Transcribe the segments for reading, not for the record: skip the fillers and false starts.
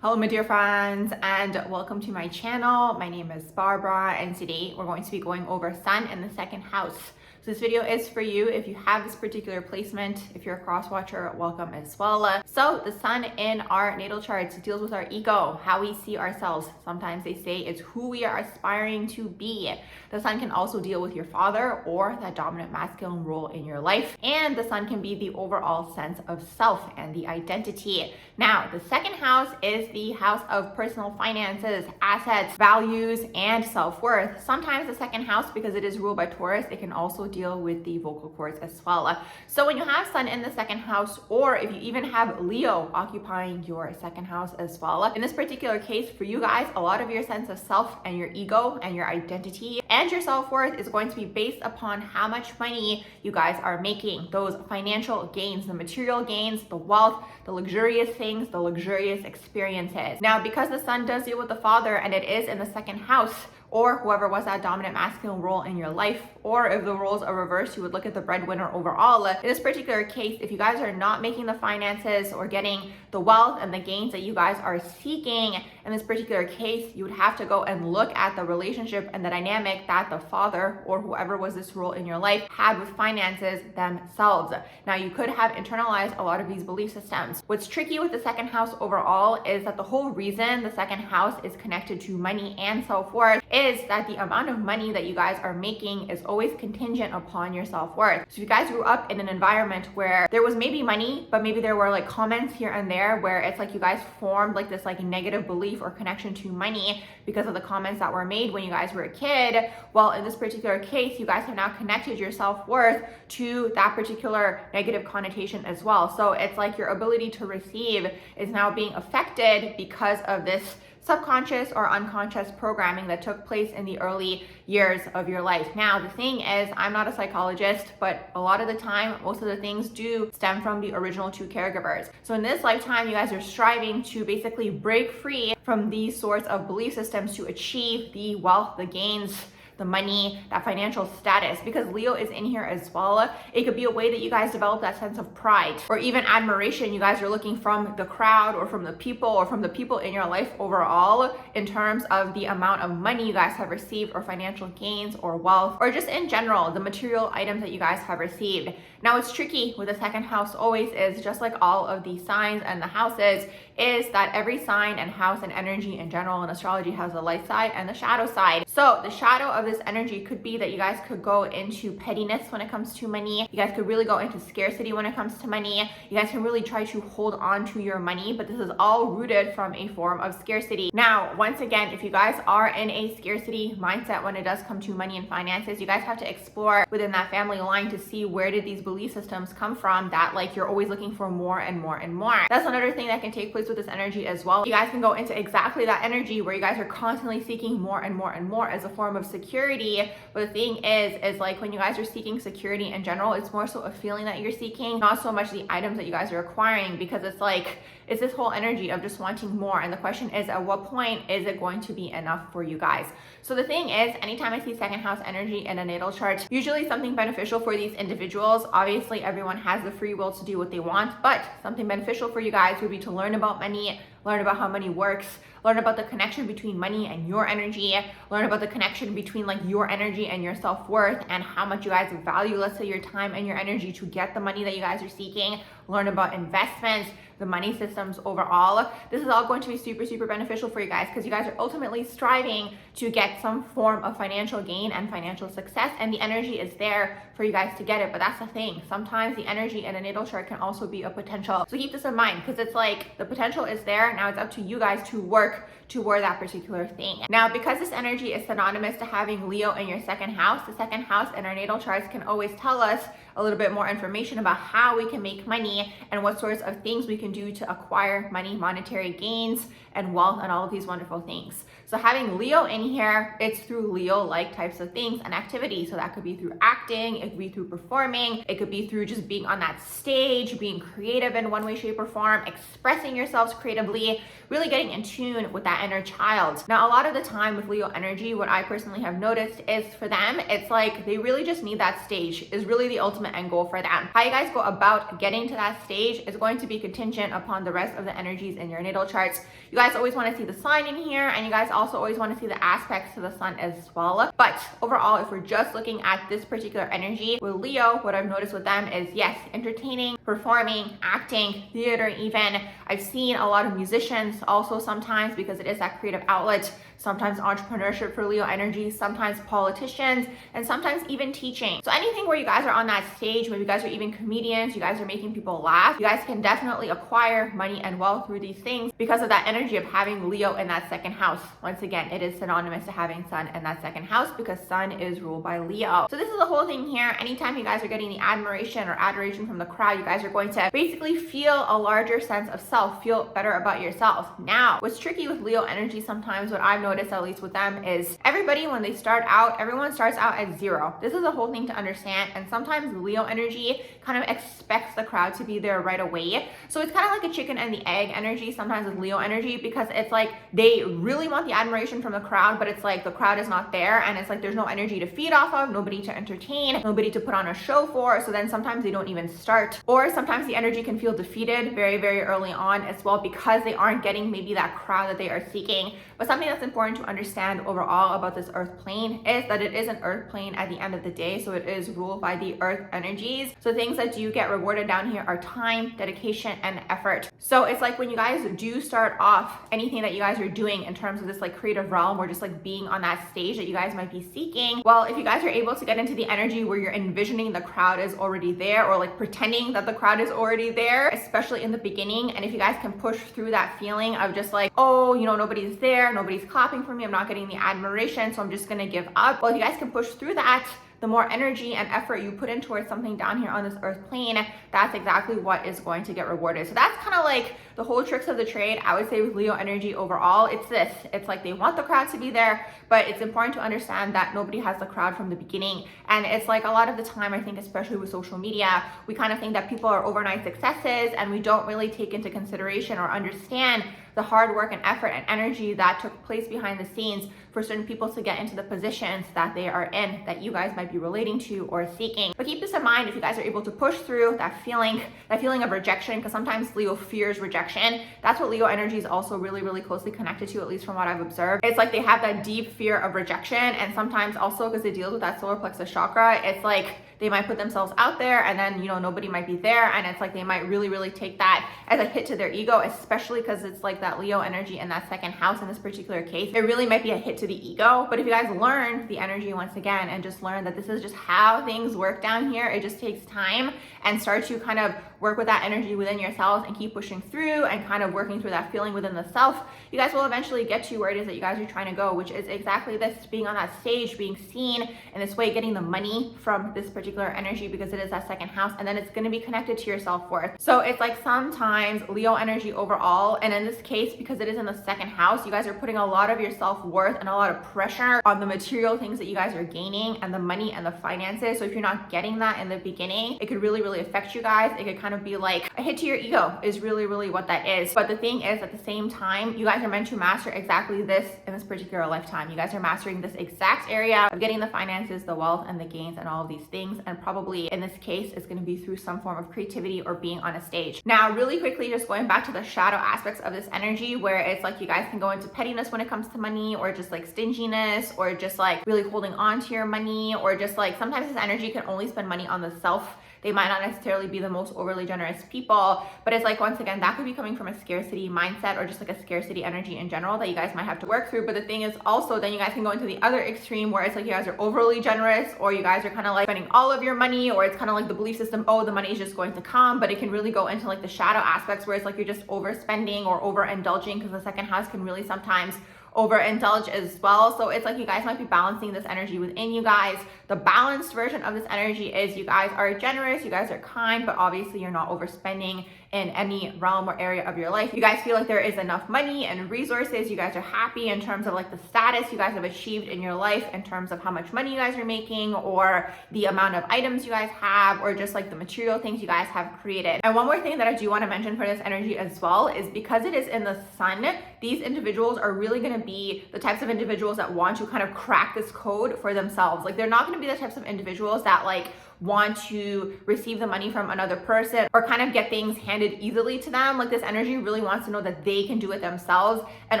Hello my dear friends, and welcome to my channel. My name is Barbara, and today we're going to be going over Sun in the second house. So this video is for you if you have this particular placement. If you're a cross watcher, welcome as well. So the Sun in our natal charts deals with our ego, how we see ourselves. Sometimes they say it's who we are aspiring to be. The Sun can also deal with your father or that dominant masculine role in your life. And the Sun can be the overall sense of self and the identity. Now, the second house is the house of personal finances, assets, values, and self-worth. Sometimes the second house, because it is ruled by Taurus, it can also deal with the vocal cords as well. So when you have Sun in the second house, or if you even have Leo occupying your second house as well, in this particular case for you guys, a lot of your sense of self and your ego and your identity and your self-worth is going to be based upon how much money you guys are making, those financial gains, the material gains, the wealth, the luxurious things, the luxurious experiences. Now, because the Sun does deal with the father and it is in the second house, or whoever was that dominant masculine role in your life, or if the roles are reversed, you would look at the breadwinner overall. In this particular case, if you guys are not making the finances or getting the wealth and the gains that you guys are seeking, in this particular case, you would have to go and look at the relationship and the dynamic that the father or whoever was this role in your life had with finances themselves. Now, you could have internalized a lot of these belief systems. What's tricky with the second house overall is that the whole reason the second house is connected to money and self-worth is that the amount of money that you guys are making is always contingent upon your self-worth. So if you guys grew up in an environment where there was maybe money, but maybe there were like comments here and there where it's like you guys formed like this like negative belief or connection to money because of the comments that were made when you guys were a kid. Well, in this particular case, you guys have now connected your self-worth to that particular negative connotation as well. So it's like your ability to receive is now being affected because of this subconscious or unconscious programming that took place in the early years of your life. Now, the thing is, I'm not a psychologist, but a lot of the time, most of the things do stem from the original two caregivers. So in this lifetime, you guys are striving to basically break free from these sorts of belief systems to achieve the wealth, the gains, the money, that financial status. Because Leo is in here as well, it could be a way that you guys develop that sense of pride or even admiration. You guys are looking from the crowd or from the people in your life overall in terms of the amount of money you guys have received or financial gains or wealth or just in general, the material items that you guys have received. Now, what's tricky with the second house always is, just like all of the signs and the houses, is that every sign and house and energy in general in astrology has the light side and the shadow side. So the shadow of this energy could be that you guys could go into pettiness when it comes to money. You guys could really go into scarcity when it comes to money. You guys can really try to hold on to your money, but this is all rooted from a form of scarcity. Now, once again, if you guys are in a scarcity mindset when it does come to money and finances, you guys have to explore within that family line to see where did these belief systems come from that like you're always looking for more and more and more. That's another thing that can take place with this energy as well. You guys can go into exactly that energy where you guys are constantly seeking more and more and more as a form of security. But the thing is like when you guys are seeking security in general, it's more so a feeling that you're seeking, not so much the items that you guys are acquiring, because it's like it's this whole energy of just wanting more. And the question is, at what point is it going to be enough for you guys? So the thing is, anytime I see second house energy in a natal chart, usually something beneficial for these individuals. Obviously, everyone has the free will to do what they want, but something beneficial for you guys would be to learn about money, learn about how money works, learn about the connection between money and your energy, learn about the connection between like your energy and your self-worth and how much you guys value, let's say, your time and your energy to get the money that you guys are seeking, learn about investments, the money systems overall. This is all going to be super, super beneficial for you guys because you guys are ultimately striving to get some form of financial gain and financial success, and the energy is there for you guys to get it. But that's the thing. Sometimes the energy in a natal chart can also be a potential. So keep this in mind because it's like the potential is there. Now it's up to you guys to work toward that particular thing. Now, because this energy is synonymous to having Leo in your second house, the second house in our natal charts can always tell us a little bit more information about how we can make money and what sorts of things we can do to acquire money, monetary gains, and wealth, and all of these wonderful things. So having Leo in here, it's through Leo-like types of things and activities. So that could be through acting, it could be through performing, it could be through just being on that stage, being creative in one way, shape, or form, expressing yourselves creatively, really getting in tune with that inner child. Now, a lot of the time with Leo energy, what I personally have noticed is for them, it's like they really just need that stage, is really the ultimate end goal for them. How you guys go about getting to that stage is going to be contingent contingent upon the rest of the energies in your natal charts. You guys always want to see the sign in here, and you guys also always want to see the aspects to the sun as well. But overall, if we're just looking at this particular energy with Leo, what I've noticed with them is, yes, entertaining, performing, acting, theater even. I've seen a lot of musicians also sometimes, because it is that creative outlet. Sometimes entrepreneurship for Leo energy, sometimes politicians, and sometimes even teaching. So anything where you guys are on that stage, maybe you guys are even comedians, you guys are making people laugh, you guys can definitely acquire money and wealth through these things because of that energy of having Leo in that second house. Once again, it is synonymous to having Sun in that second house because Sun is ruled by Leo. So this is the whole thing here. Anytime you guys are getting the admiration or adoration from the crowd, you guys are going to basically feel a larger sense of self, feel better about yourself. Now, what's tricky with Leo energy sometimes, what I've noticed at least with them, is everybody, when they start out, everyone starts out at zero. This is a whole thing to understand, and sometimes Leo energy kind of expects the crowd to be there right away. So it's kind of like a chicken and the egg energy sometimes with Leo energy, because it's like they really want the admiration from the crowd, but it's like the crowd is not there, and it's like there's no energy to feed off of, nobody to entertain, nobody to put on a show for, so then sometimes they don't even start. Or sometimes the energy can feel defeated very, very early on as well, because they aren't getting maybe that crowd that they are seeking. But something that's important to understand overall about this earth plane is that it is an earth plane at the end of the day, so it is ruled by the earth energies. So things that do get rewarded down here are time, dedication, and effort. So it's like when you guys do start off, anything that you guys are doing in terms of this like creative realm or just like being on that stage that you guys might be seeking, well, if you guys are able to get into the energy where you're envisioning the crowd is already there, or like pretending that the crowd is already there, especially in the beginning, and if you guys can push through that feeling of just like, oh, you know, nobody's there, nobody's clapping for me, I'm not getting the admiration, so I'm just gonna give up. Well, if you guys can push through that, the more energy and effort you put in towards something down here on this earth plane, that's exactly what is going to get rewarded. So that's kind of like the whole tricks of the trade, I would say, with Leo energy overall. It's this, it's like they want the crowd to be there, but it's important to understand that nobody has the crowd from the beginning. And it's like a lot of the time, I think, especially with social media, we kind of think that people are overnight successes, and we don't really take into consideration or understand the hard work and effort and energy that took place behind the scenes for certain people to get into the positions that they are in, that you guys might be relating to or seeking. But keep this in mind, if you guys are able to push through that feeling of rejection, because sometimes Leo fears rejection. That's what Leo energy is also really, really closely connected to, at least from what I've observed. It's like they have that deep fear of rejection, and sometimes also because they deal with that solar plexus chakra, it's like they might put themselves out there and then, you know, nobody might be there, and it's like they might really, really take that as a hit to their ego, especially because it's like that Leo energy in that second house in this particular case. It really might be a hit to the ego. But if you guys learn the energy once again and just learn that this is just how things work down here, it just takes time, and start to kind of work with that energy within yourselves and keep pushing through and kind of working through that feeling within the self, you guys will eventually get to where it is that you guys are trying to go, which is exactly this, being on that stage, being seen in this way, getting the money from this particular energy, because it is that second house, and then it's going to be connected to your self-worth. So it's like sometimes Leo energy overall, and in this case, because it is in the second house, you guys are putting a lot of your self-worth and a lot of pressure on the material things that you guys are gaining and the money and the finances. So if you're not getting that in the beginning, it could really, really affect you guys. It could kind of be like a hit to your ego is really, really what that is. But the thing is, at the same time, you guys are meant to master exactly this in this particular lifetime. You guys are mastering this exact area of getting the finances, the wealth, and the gains, and all of these things. And probably in this case, it's going to be through some form of creativity or being on a stage. Now, really quickly, just going back to the shadow aspects of this energy, where it's like you guys can go into pettiness when it comes to money, or just like stinginess, or just like really holding on to your money, or just like sometimes this energy can only spend money on the self. They might not necessarily be the most overly generous people, but it's like, once again, that could be coming from a scarcity mindset, or just like a scarcity energy in general that you guys might have to work through. But the thing is also, then you guys can go into the other extreme, where it's like you guys are overly generous, or you guys are kind of like spending all of your money, or it's kind of like the belief system, oh, the money is just going to come. But it can really go into like the shadow aspects, where it's like you're just overspending or overindulging, because the second house can really sometimes overindulge as well. So it's like you guys might be balancing this energy within you guys. The balanced version of this energy is you guys are generous, you guys are kind, but obviously you're not overspending in any realm or area of your life. You guys feel like there is enough money and resources. You guys are happy in terms of like the status you guys have achieved in your life, in terms of how much money you guys are making, or the amount of items you guys have, or just like the material things you guys have created. And one more thing that I do want to mention for this energy as well is, because it is in the sun, these individuals are really going to be the types of individuals that want to kind of crack this code for themselves. Like, they're not going to be the types of individuals that like want to receive the money from another person or kind of get things handed easily to them. Like this energy really wants to know that they can do it themselves. And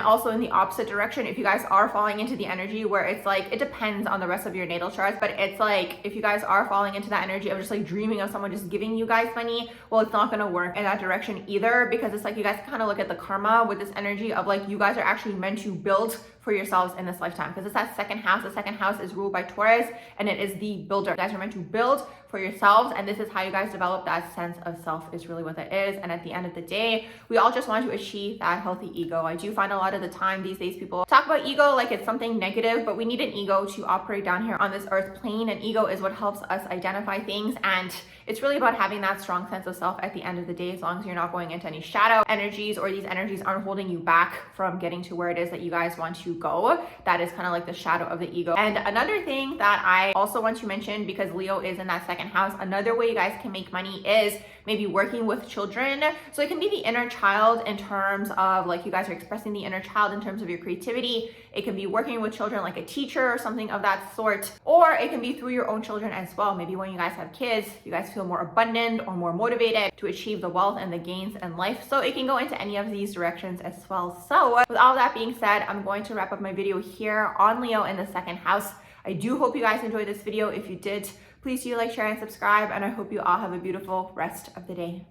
also in the opposite direction, if you guys are falling into the energy where it's like, it depends on the rest of your natal charts, but it's like, if you guys are falling into that energy of just like dreaming of someone just giving you guys money, well, it's not going to work in that direction either, because it's like you guys kind of look at the karma with this energy of like, you guys are actually meant to build for yourselves in this lifetime, because it's that second house. The second house is ruled by Taurus, and it is the builder. You guys are meant to build for yourselves, and this is how you guys develop that sense of self, is really what it is. And at the end of the day, we all just want to achieve that healthy ego. I do find a lot of the time these days people talk about ego like it's something negative, but we need an ego to operate down here on this earth plane, and ego is what helps us identify things. And it's really about having that strong sense of self at the end of the day, as long as you're not going into any shadow energies, or these energies aren't holding you back from getting to where it is that you guys want to go. That is kind of like the shadow of the ego. And another thing that I also want to mention, because Leo is in that second house, another way you guys can make money is maybe working with children. So it can be the inner child in terms of like you guys are expressing the inner child in terms of your creativity. It can be working with children like a teacher or something of that sort, or it can be through your own children as well. Maybe when you guys have kids, you guys feel more abundant or more motivated to achieve the wealth and the gains in life. So it can go into any of these directions as well. So with all that being said, I'm going to wrap up my video here on Leo in the second house. I do hope you guys enjoyed this video. If you did, please do like, share, and subscribe, and I hope you all have a beautiful rest of the day.